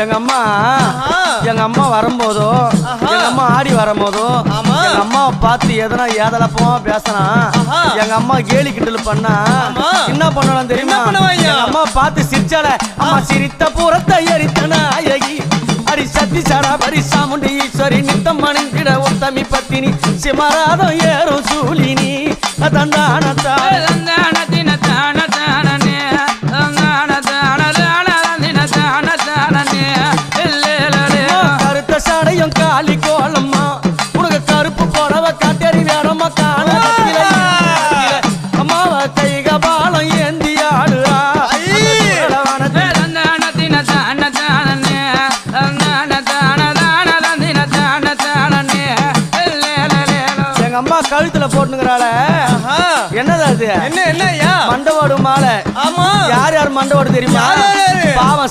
எங்க அம்மா வரும்போதோ எங்க அம்மா ஆடி வரும்போதோ எங்க அம்மாவை பார்த்து எதனா ஏதலப்பமா பேசினா எங்க அம்மா கேலி கிண்டல் பண்ணா என்ன பண்ணலாம் தெரியுமா? எங்க அம்மா பார்த்து சிரிச்சால அம்மா சிரித்த பூரத்தை எரித்தன அழகி அடி சத்தி சாரா பரி சாமுண்டி ஈஸ்வரி நித்தம் மணிந்திட உத்தமி பத்தினி சிமராதம் ஏறும் சூலினி தந்தானத்தா கருத்த சாடையும் காலி கோலம்மா உனக்கு கருப்பு போனவ காட்டறி வேறம்மா காண அம்மாவ கைக பாலம் ஏந்தி ஆடுறா எங்க அம்மா கழுத்துல போட்டுங்கிறாள என்னது அது? என்ன மண்டவோடு மாலை. ஆமா, யார் யார் மண்டவோடு தெரியுமா? பாவம்